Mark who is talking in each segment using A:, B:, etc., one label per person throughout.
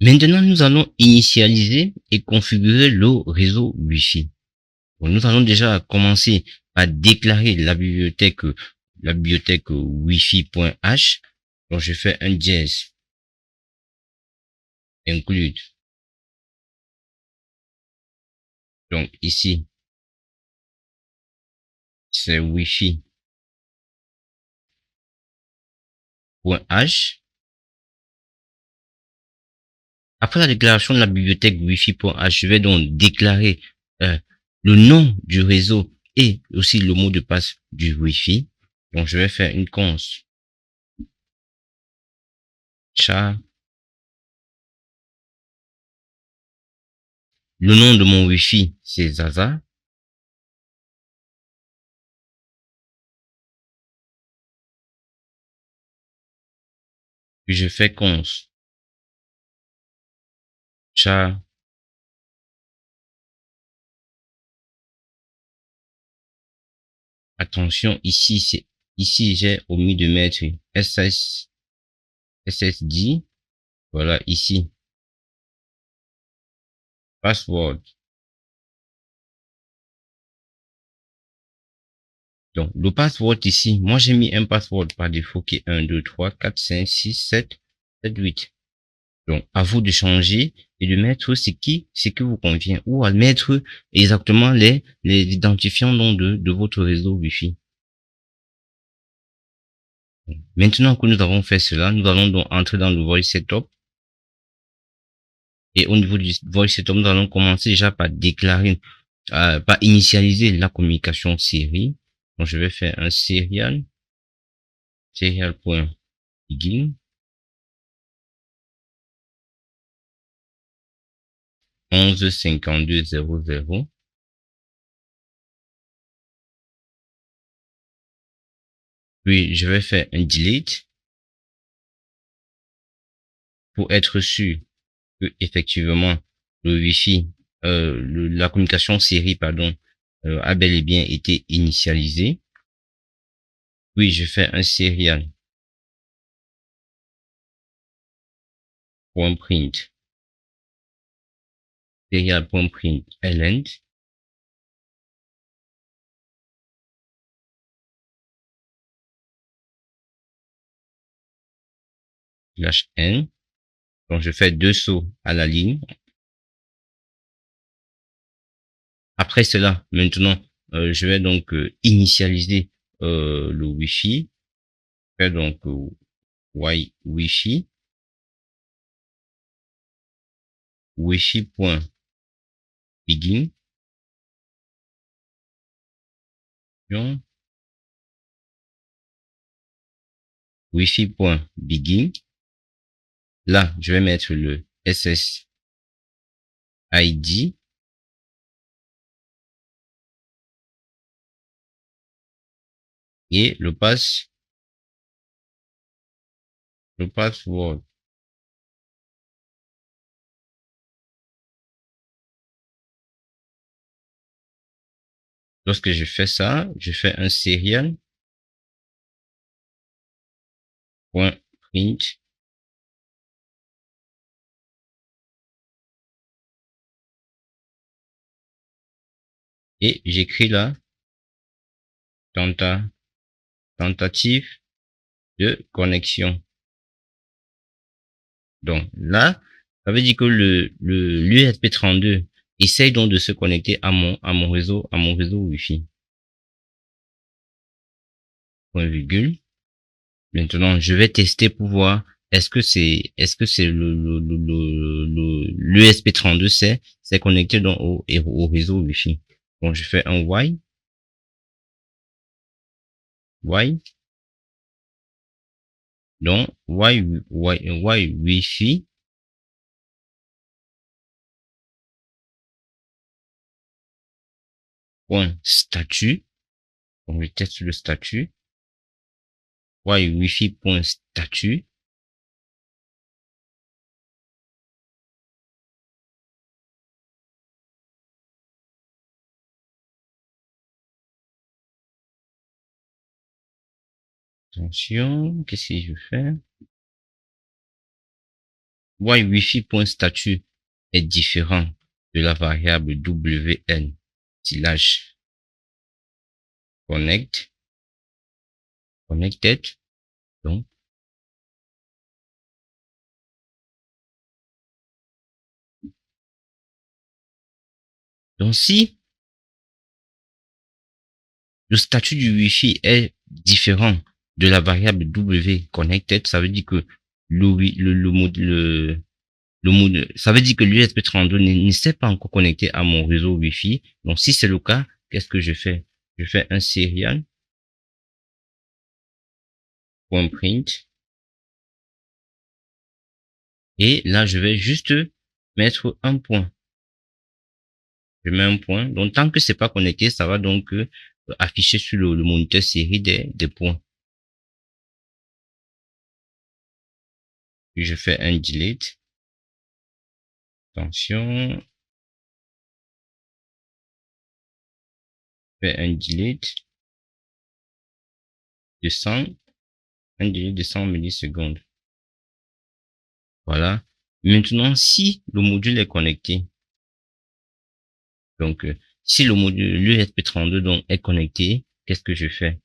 A: Maintenant, nous allons initialiser et configurer le réseau Wi-Fi. Donc, nous allons déjà commencer par déclarer la bibliothèque wifi.h. Donc, je fais un dièse include. Donc, ici, c'est wifi.h. Après la déclaration de la bibliothèque wifi.h, je vais donc déclarer le nom du réseau et aussi le mot de passe du wifi. Donc, je vais faire une const char. Le nom de mon wifi, c'est Zaza. Puis je fais const char. Attention, ici j'ai omis de mettre SSD. Voilà, ici. Password. Donc, le password ici, moi j'ai mis un password par défaut qui est 1, 2, 3, 4, 5, 6, 7, 8. Donc, à vous de changer et de mettre ce qui vous convient ou à mettre exactement les identifiants donc de votre réseau Wi-Fi. Maintenant que nous avons fait cela, nous allons donc entrer dans le voice setup. Et au niveau du voice setup, nous allons commencer déjà par déclarer, par initialiser la communication série. Donc, je vais faire un serial.begin 11 52 00. Puis, je vais faire un delete pour être sûr que effectivement le Wi-Fi, la communication série, pardon, a bel et bien été initialisée. Puis, je fais un serial.print serial.print /n. Donc, je fais 2 sauts à la ligne. Après cela, maintenant, je vais donc initialiser le Wi-Fi. Je fais donc Wi-Fi, Wi-Fi.begin, Wi-Fi.begin. Là, je vais mettre le SSID et le password. Lorsque je fais ça, je fais un serial.print et j'écris là tentative de connexion. Donc là, ça veut dire que l'USB32 essaye donc de se connecter à mon réseau Wi-Fi. Point virgule. Maintenant, je vais tester pour voir est-ce que c'est l'USB32 c'est connecté donc au réseau Wi-Fi. Donc je fais un Y donc Y Wi-Fi point statut. Donc je teste le statut. Y Wi-Fi point statut. Attention, qu'est-ce que je fais? voy wifi.statut est différent de la variable wn / connected. Donc si le statut du Wi-Fi est différent de la variable w connected, ça veut dire que ça veut dire que l'USB32 ne s'est pas encore connecté à mon réseau Wi-Fi. Donc si c'est le cas, qu'est-ce que je fais? Je fais un serial.print et là je vais juste mettre un point. Je mets un point. Donc tant que c'est pas connecté, ça va donc afficher sur le moniteur série des points. Puis je fais un delete. Attention. Je fais un delete de 100. Un delete de 100 millisecondes. Voilà. Maintenant, si le module est connecté, donc si le module l'USB32 donc est connecté, qu'est-ce que je fais?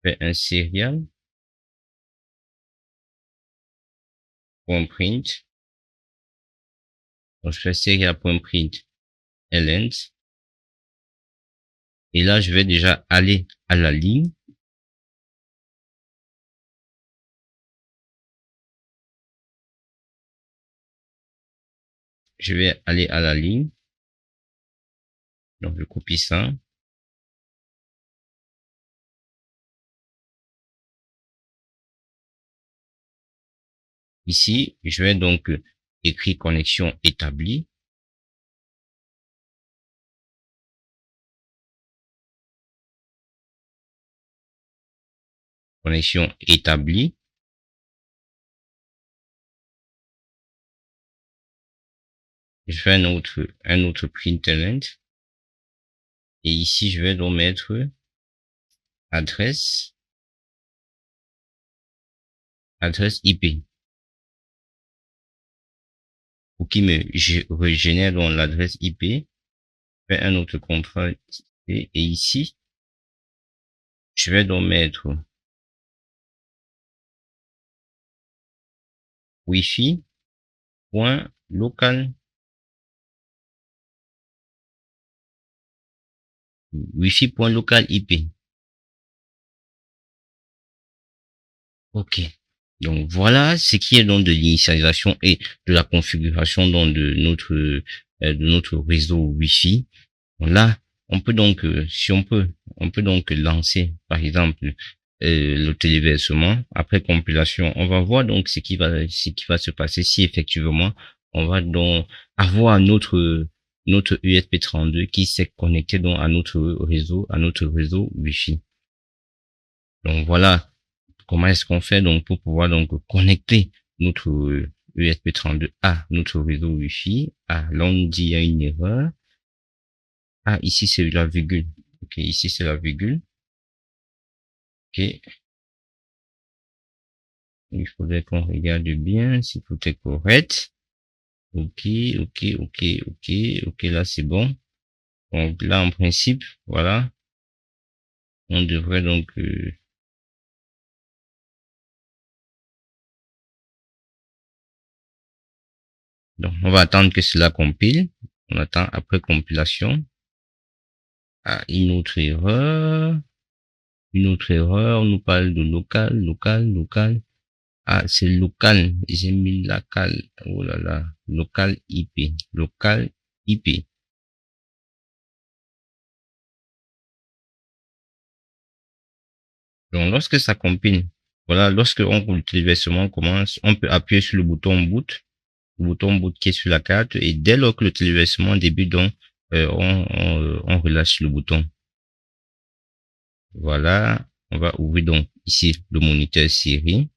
A: Je fais un serial.print. Donc je fais serial.print length. Et là, je vais déjà aller à la ligne. Je vais aller à la ligne. Donc je copie ça. Ici, je vais donc écrire connexion établie. Connexion établie. Je fais un autre println. Et ici, je vais donc mettre adresse IP. Pour qu'il me régénère donc l'adresse IP. Je fais un autre contrôle et ici, je vais donc mettre wifi.local IP. Ok. Donc voilà ce qui est donc de l'initialisation et de la configuration donc de notre réseau Wi-Fi. Là, on peut donc, on peut donc lancer, par exemple, le téléversement. Après compilation, on va voir donc ce qui va se passer si effectivement on va donc avoir notre USB32 qui s'est connecté donc à notre réseau Wi-Fi. Donc voilà comment est-ce qu'on fait donc pour pouvoir donc connecter notre USB32 à notre réseau Wi-Fi. Ah, là on dit il y a une erreur. Ah, ici c'est la virgule. Ok, ici c'est la virgule. Ok. Il faudrait qu'on regarde bien si tout est correct. Ok, ok, là c'est bon. Donc là en principe, voilà. On devrait donc on va attendre que cela compile. On attend après compilation. Ah, une autre erreur. On nous parle de local. Ah, c'est local. J'ai mis local. Oh là là. Local IP. Local IP. Donc, lorsque ça compile, voilà, lorsque le téléversement commence, on peut appuyer sur le bouton boot qui est sur la carte, et dès lors que le téléversement débute, donc, on relâche le bouton. Voilà. On va ouvrir donc ici le moniteur série.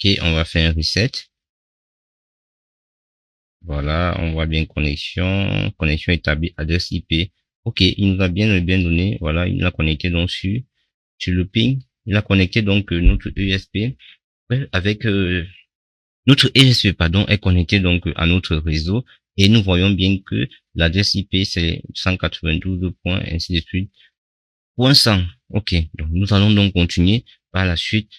A: Ok, on va faire un reset. Voilà, on voit bien connexion établie, adresse IP. Ok, il nous a bien donné. Voilà, il a connecté donc sur le ping. Il a connecté donc notre USB avec Notre ESP, pardon, est connecté donc à notre réseau et nous voyons bien que l'adresse IP c'est 192. Ainsi de suite. Point 100. Ok. Donc, nous allons donc continuer par la suite